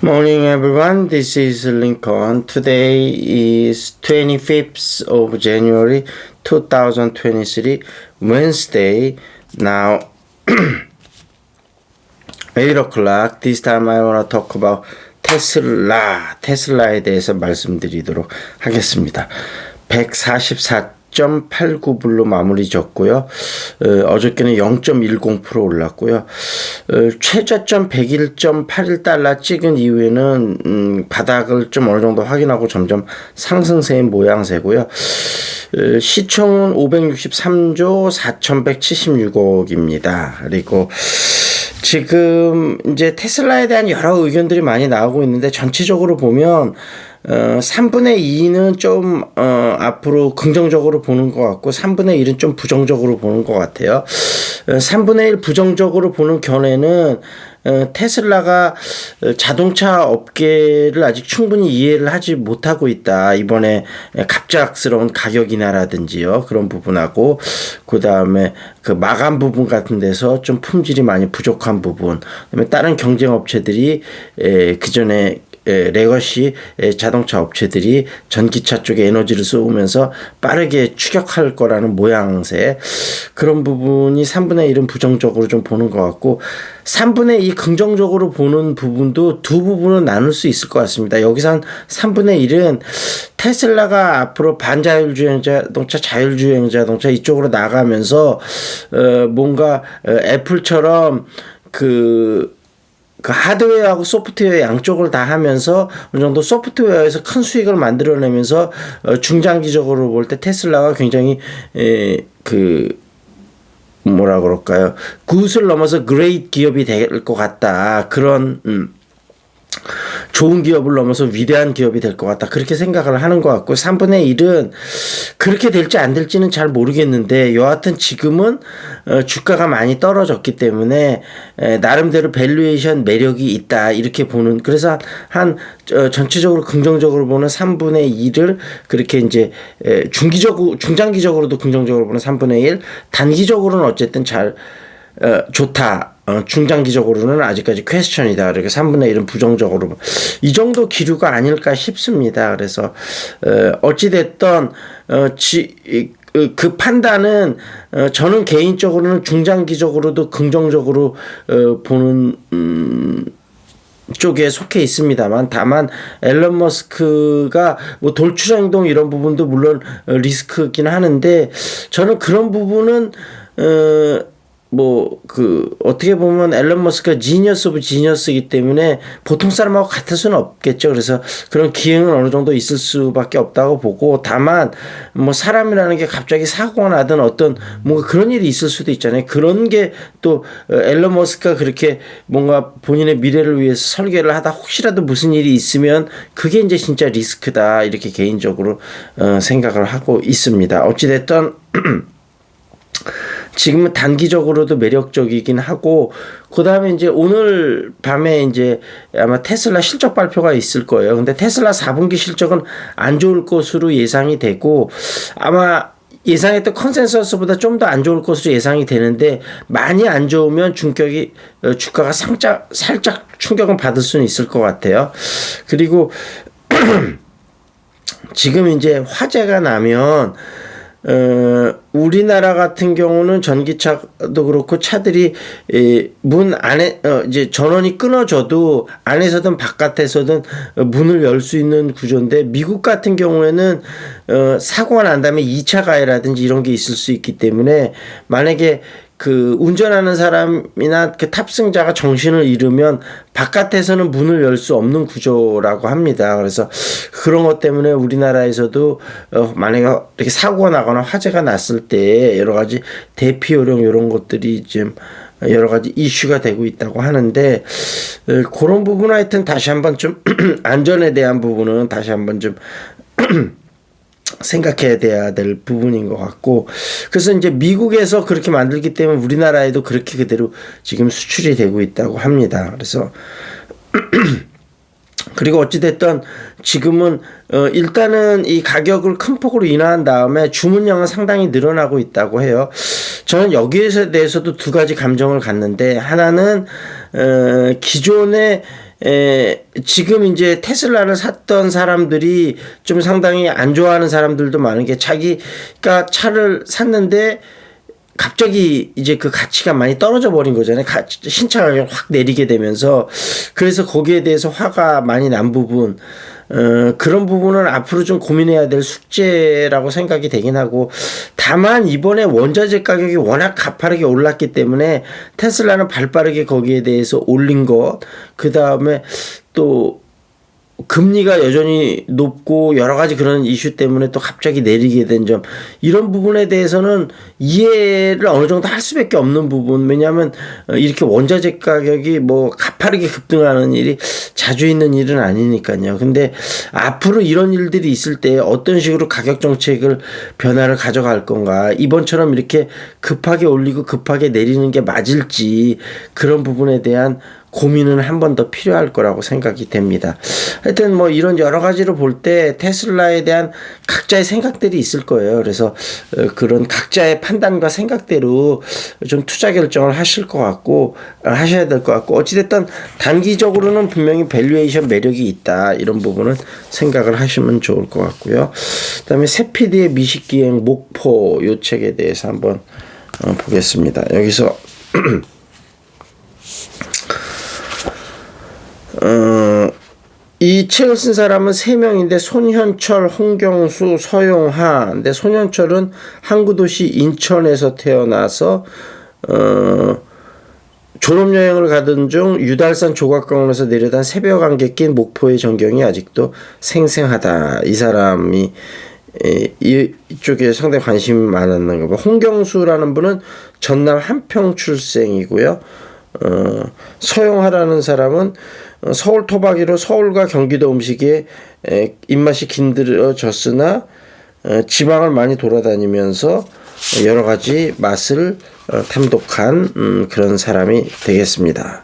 Morning everyone, this is Lincoln. Today is 25th of January 2023, Wednesday. Now 8 o'clock. This time I want to talk about 테슬라에 대해서 말씀드리도록 하겠습니다. 144.89불로 마무리 졌고요. 어저께는 0.10% 올랐고요. 최저점 101.81달러 찍은 이후에는 바닥을 좀 어느 정도 확인하고 점점 상승세인 모양새고요. 시총은 563조 4,176억입니다. 그리고 지금 이제 테슬라에 대한 여러 의견들이 많이 나오고 있는데 전체적으로 보면 3분의 2는 좀 앞으로 긍정적으로 보는 것 같고 3분의 1은 좀 부정적으로 보는 것 같아요. 3분의 1 부정적으로 보는 견해는 테슬라가 자동차 업계를 아직 충분히 이해를 하지 못하고 있다. 이번에 갑작스러운 가격 인하라든지요. 그런 부분하고 그 다음에 그 마감 부분 같은 데서 좀 품질이 많이 부족한 부분. 그다음에 다른 경쟁 업체들이 그전에 레거시 자동차 업체들이 전기차 쪽에 에너지를 쏘면서 빠르게 추격할 거라는 모양새, 그런 부분이 3분의 1은 부정적으로 좀 보는 것 같고 3분의 2 긍정적으로 보는 부분도 두 부분은 나눌 수 있을 것 같습니다. 여기서 한 3분의 1은 테슬라가 앞으로 반자율주행 자동차, 자율주행 자동차 이쪽으로 나가면서 뭔가 애플처럼 그 하드웨어하고 소프트웨어 양쪽을 다 하면서 어느 정도 소프트웨어에서 큰 수익을 만들어내면서 중장기적으로 볼 때 테슬라가 굉장히 뭐라 그럴까요? 굿을 넘어서 그레이트 기업이 될 것 같다. 그런 좋은 기업을 넘어서 위대한 기업이 될 것 같다. 그렇게 생각을 하는 것 같고 3분의 1은 그렇게 될지 안 될지는 잘 모르겠는데 여하튼 지금은 주가가 많이 떨어졌기 때문에 나름대로 밸류에이션 매력이 있다. 이렇게 보는, 그래서 한 전체적으로 긍정적으로 보는 3분의 1을 그렇게 이제 중장기적으로도 긍정적으로 보는 3분의 1, 단기적으로는 어쨌든 잘 좋다. 중장기적으로는 아직까지 퀘스천이다. 그렇게 3분의 1은 부정적으로, 이 정도 기류가 아닐까 싶습니다. 그래서 어찌됐던 그 판단은 저는 개인적으로는 중장기적으로도 긍정적으로 보는 쪽에 속해 있습니다만, 다만 앨런 머스크가 뭐 돌출 행동 이런 부분도 물론 리스크긴 하는데 저는 그런 부분은 어떻게 보면 앨런 머스크가 지니어스 오브 지니어스이기 때문에 보통 사람하고 같을 수는 없겠죠. 그래서 그런 기행은 어느 정도 있을 수밖에 없다고 보고, 다만 뭐 사람이라는 게 갑자기 사고가 나든 어떤 뭔가 그런 일이 있을 수도 있잖아요. 그런 게 또 앨런 머스크가 그렇게 뭔가 본인의 미래를 위해서 설계를 하다 혹시라도 무슨 일이 있으면 그게 이제 진짜 리스크다. 이렇게 개인적으로 생각을 하고 있습니다. 어찌됐든 지금은 단기적으로도 매력적이긴 하고, 그 다음에 이제 오늘 밤에 이제 아마 테슬라 실적 발표가 있을 거예요. 근데 테슬라 4분기 실적은 안 좋을 것으로 예상이 되고, 아마 예상했던 컨센서스보다 좀 더 안 좋을 것으로 예상이 되는데, 많이 안 좋으면 주가가 살짝 충격은 받을 수는 있을 것 같아요. 그리고 지금 이제 화재가 나면 우리나라 같은 경우는 전기차도 그렇고 차들이 문 안에 이제 전원이 끊어져도 안에서든 바깥에서든 문을 열 수 있는 구조인데, 미국 같은 경우에는 사고가 난 다음에 2차 가해라든지 이런 게 있을 수 있기 때문에 만약에 그 운전하는 사람이나 그 탑승자가 정신을 잃으면 바깥에서는 문을 열 수 없는 구조라고 합니다. 그래서 그런 것 때문에 우리나라에서도 만약에 이렇게 사고가 나거나 화재가 났을 때 여러 가지 대피 요령 이런 것들이 좀 여러 가지 이슈가 되고 있다고 하는데, 그런 부분 하여튼 다시 한번 좀 안전에 대한 부분은 다시 한번 좀 생각해야 돼야 될 부분인 것 같고, 그래서 이제 미국에서 그렇게 만들기 때문에 우리나라에도 그렇게 그대로 지금 수출이 되고 있다고 합니다. 그래서 그리고 어찌됐든 지금은 일단은 이 가격을 큰 폭으로 인하한 다음에 주문량은 상당히 늘어나고 있다고 해요. 저는 여기에 대해서도 두 가지 감정을 갖는데, 하나는 기존의 지금 이제 테슬라를 샀던 사람들이 좀 상당히 안 좋아하는 사람들도 많은 게 자기가 차를 샀는데 갑자기 이제 그 가치가 많이 떨어져 버린 거잖아요. 신차 가격이 확 내리게 되면서. 그래서 거기에 대해서 화가 많이 난 부분, 그런 부분은 앞으로 좀 고민해야 될 숙제라고 생각이 되긴 하고, 다만 이번에 원자재 가격이 워낙 가파르게 올랐기 때문에 테슬라는 발빠르게 거기에 대해서 올린 것, 그 다음에 또 금리가 여전히 높고 여러 가지 그런 이슈 때문에 또 갑자기 내리게 된 점, 이런 부분에 대해서는 이해를 어느 정도 할 수밖에 없는 부분. 왜냐하면 이렇게 원자재 가격이 뭐 가파르게 급등하는 일이 자주 있는 일은 아니니까요. 근데 앞으로 이런 일들이 있을 때 어떤 식으로 가격 정책을 변화를 가져갈 건가, 이번처럼 이렇게 급하게 올리고 급하게 내리는 게 맞을지, 그런 부분에 대한 고민은 한 번 더 필요할 거라고 생각이 됩니다. 하여튼 뭐 이런 여러 가지로 볼 때 테슬라에 대한 각자의 생각들이 있을 거예요. 그래서 그런 각자의 판단과 생각대로 좀 투자 결정을 하실 것 같고, 하셔야 될 것 같고, 어찌됐든 단기적으로는 분명히 밸류에이션 매력이 있다, 이런 부분은 생각을 하시면 좋을 것 같고요. 그다음에 세피드의 미식기행 목포, 요 책에 대해서 한번 보겠습니다. 여기서 이 책을 쓴 사람은 3명인데 손현철, 홍경수, 서용하. 근데 손현철은 항구도시 인천에서 태어나서 졸업여행을 가던 중 유달산 조각공원에서 내려단 새벽 안개 낀 목포의 전경이 아직도 생생하다. 이 사람이 이쪽에 상당히 관심이 많았는가 봐. 홍경수라는 분은 전남 한평 출생이고요. 서용하라는 사람은 서울 토박이로 서울과 경기도 음식에 입맛이 길들여졌으나 지방을 많이 돌아다니면서 여러 가지 맛을 탐독한 그런 사람이 되겠습니다.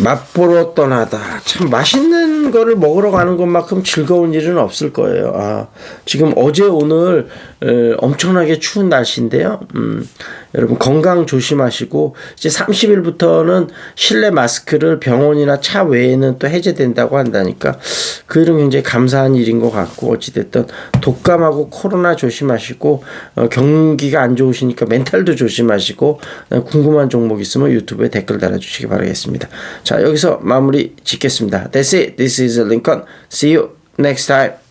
맛보러 떠나다. 참 맛있는 거를 먹으러 가는 것만큼 즐거운 일은 없을 거예요. 지금 어제 오늘 엄청나게 추운 날씨인데요. 여러분 건강 조심하시고, 이제 30일부터는 실내 마스크를 병원이나 차 외에는 또 해제된다고 한다니까 그 일은 굉장히 감사한 일인 것 같고, 어찌됐든 독감하고 코로나 조심하시고, 경기가 안 좋으시니까 멘탈도 조심하시고, 궁금한 종목 있으면 유튜브에 댓글 달아주시기 바라겠습니다. 자, 여기서 마무리 짓겠습니다. That's it. This is Lincoln. See you next time.